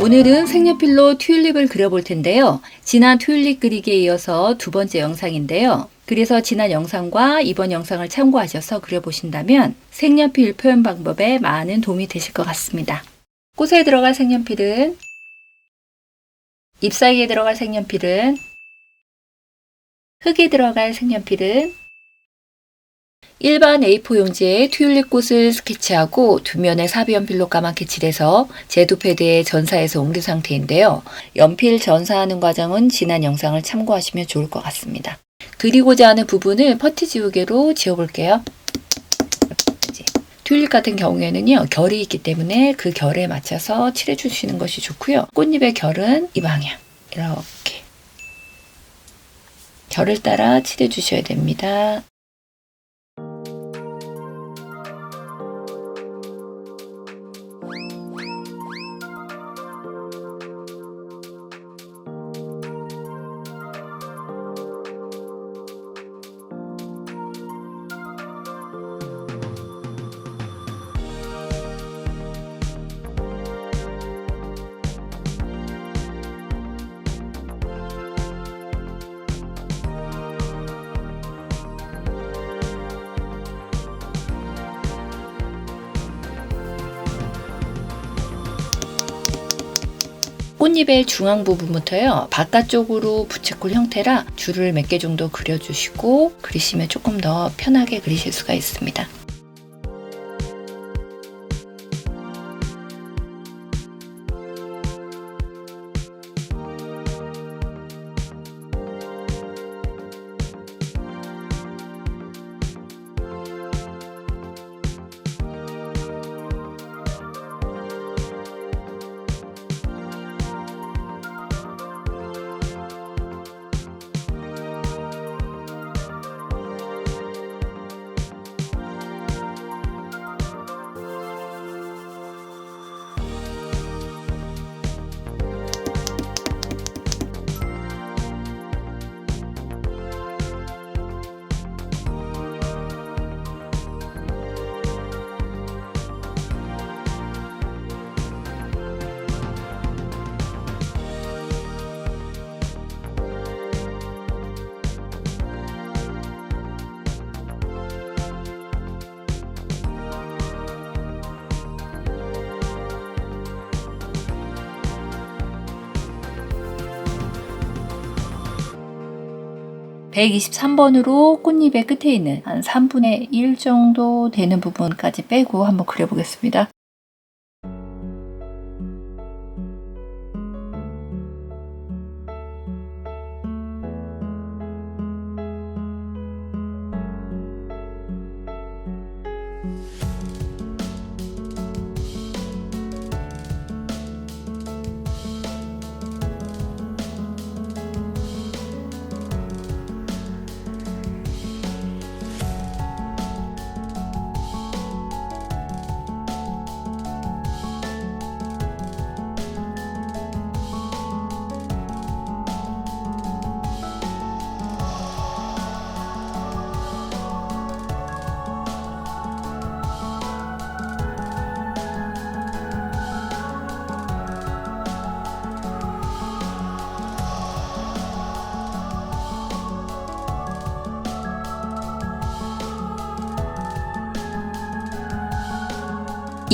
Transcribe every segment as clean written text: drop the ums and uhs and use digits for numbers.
오늘은 색연필로 튤립을 그려볼 텐데요. 지난 튤립 그리기에 이어서 두 번째 영상인데요. 그래서 지난 영상과 이번 영상을 참고하셔서 그려보신다면 색연필 표현 방법에 많은 도움이 되실 것 같습니다. 꽃에 들어갈 색연필은, 잎 사이에 들어갈 색연필은, 흙에 들어갈 색연필은, 일반 A4 용지에 튤립 꽃을 스케치하고 두 면에 사비연필로 까맣게 칠해서 제두 패드에 전사해서 옮긴 상태인데요. 연필 전사하는 과정은 지난 영상을 참고하시면 좋을 것 같습니다. 그리고자 하는 부분을 퍼트 지우개로 지워볼게요. 튤립 같은 경우에는요, 결이 있기 때문에 그 결에 맞춰서 칠해주시는 것이 좋고요. 꽃잎의 결은 이 방향, 이렇게 결을 따라 칠해주셔야 됩니다. 꽃잎의 중앙 부분부터요, 바깥쪽으로 부채꼴 형태라 줄을 몇 개 정도 그려주시고 그리시면 조금 더 편하게 그리실 수가 있습니다. (123번으로) 꽃잎의 끝에 있는 한 3분의 1 정도 되는 부분까지 빼고 한번 그려보겠습니다.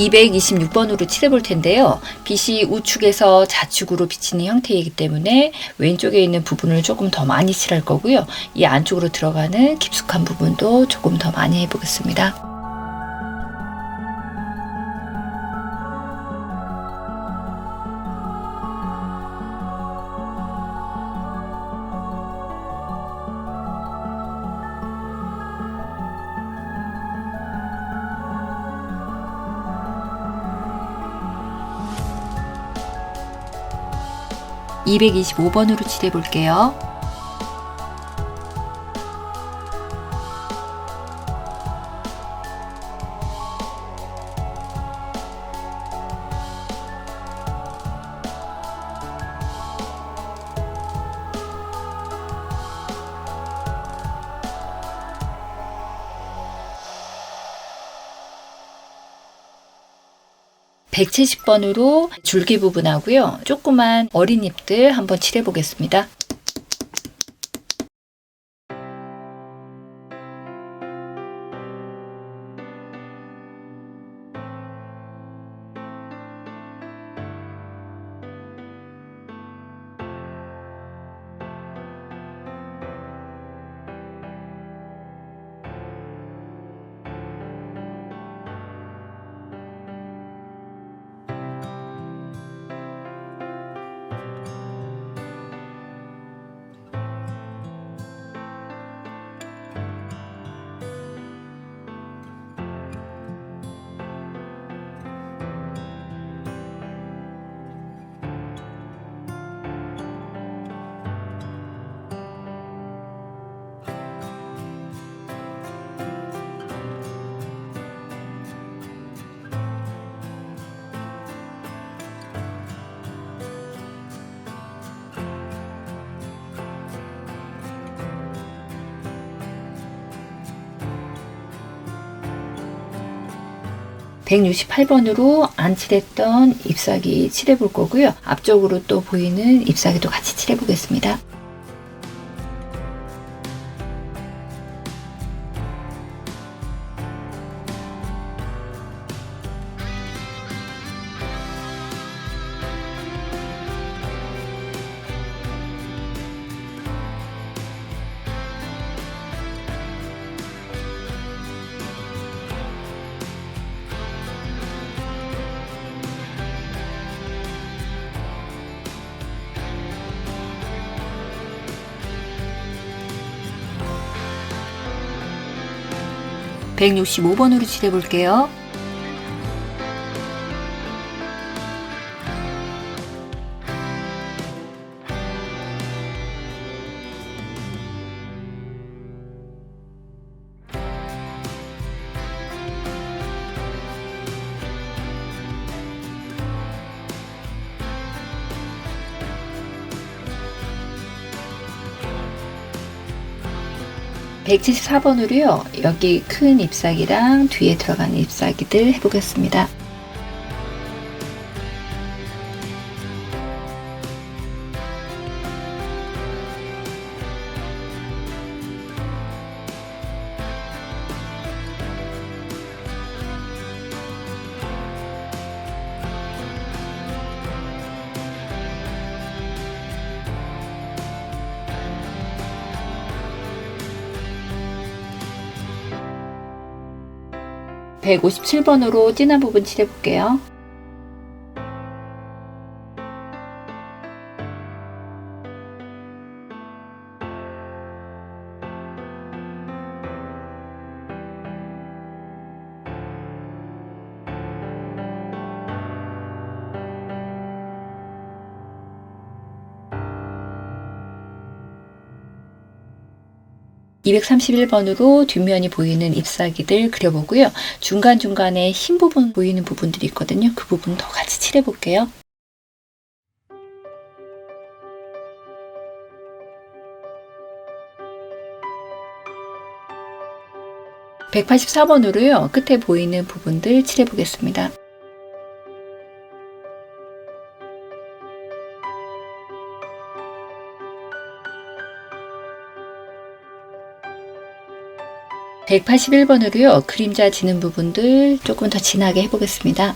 (226번으로) 칠해볼 텐데요. 빛이 우측에서 좌측으로 비치는 형태이기 때문에 왼쪽에 있는 부분을 조금 더 많이 칠할 거고요. 이 안쪽으로 들어가는 깊숙한 부분도 조금 더 많이 해보겠습니다. (225번으로) 칠해볼게요. 170번으로 줄기 부분하고요. 조그만 어린 잎들 한번 칠해 보겠습니다. (168번으로) 안 칠했던 잎사귀 칠해 볼 거고요. 앞쪽으로 또 보이는 잎사귀도 같이 칠해 보겠습니다. (165번으로) 칠해 볼게요. (174번으로요) 여기 큰 잎사귀랑 뒤에 들어가는 잎사귀들 해보겠습니다. (157번으로) 진한 부분 칠해 볼게요. (231번으로) 뒷면이 보이는 잎사귀들 그려보고요. 중간중간에 흰 부분 보이는 부분들이 있거든요. 그 부분도 같이 칠해 볼게요. (184번으로요) 끝에 보이는 부분들 칠해 보겠습니다. (181번으로요) 그림자 지는 부분들 조금 더 진하게 해보겠습니다.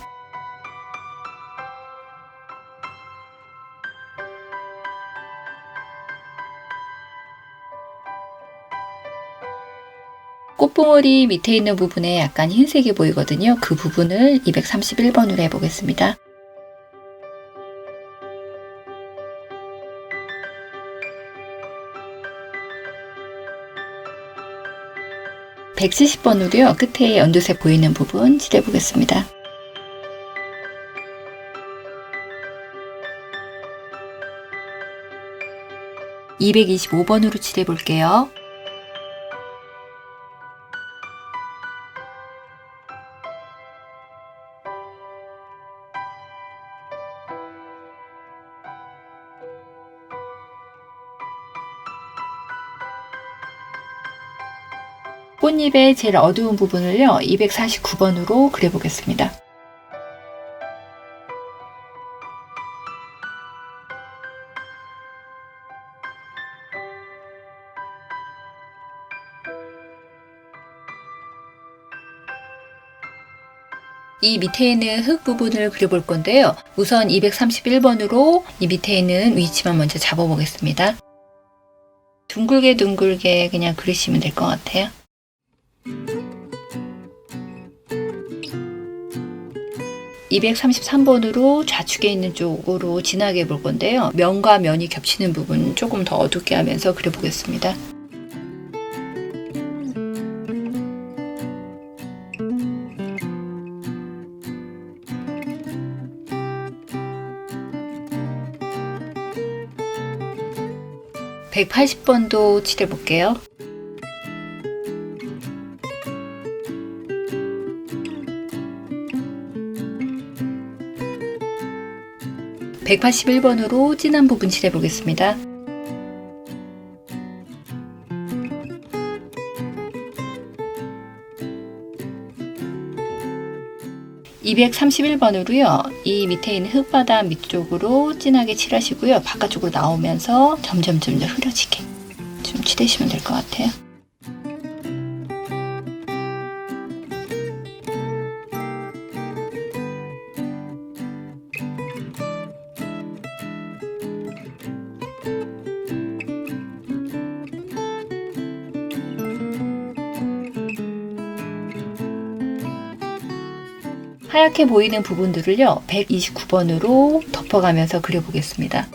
꽃봉오리 밑에 있는 부분에 약간 흰색이 보이거든요. 그 부분을 (231번으로) 해보겠습니다. (170번으로요) 끝에 연두색 보이는 부분 칠해 보겠습니다. (225번으로) 칠해 볼게요. 꽃잎의 제일 어두운 부분을요 (249번으로) 그려보겠습니다. 이 밑에 있는 흙 부분을 그려볼 건데요. 우선 231번으로 이 밑에 있는 위치만 먼저 잡아보겠습니다. 둥글게 둥글게 그냥 그리시면 될 것 같아요. 233번으로 좌측에 있는 쪽으로 진하게 해볼 건데요. 면과 면이 겹치는 부분 조금 더 어둡게 하면서 그려보겠습니다. (180번도) 칠해볼게요. (181번으로) 진한 부분 칠해보겠습니다. (231번으로요) 이 밑에 있는 흙바닥 밑쪽으로 진하게 칠하시고요. 바깥쪽으로 나오면서 점점 흐려지게 좀 칠해주시면 될 것 같아요. 하얗게 보이는 부분들을요 129번으로 덮어가면서 그려보겠습니다.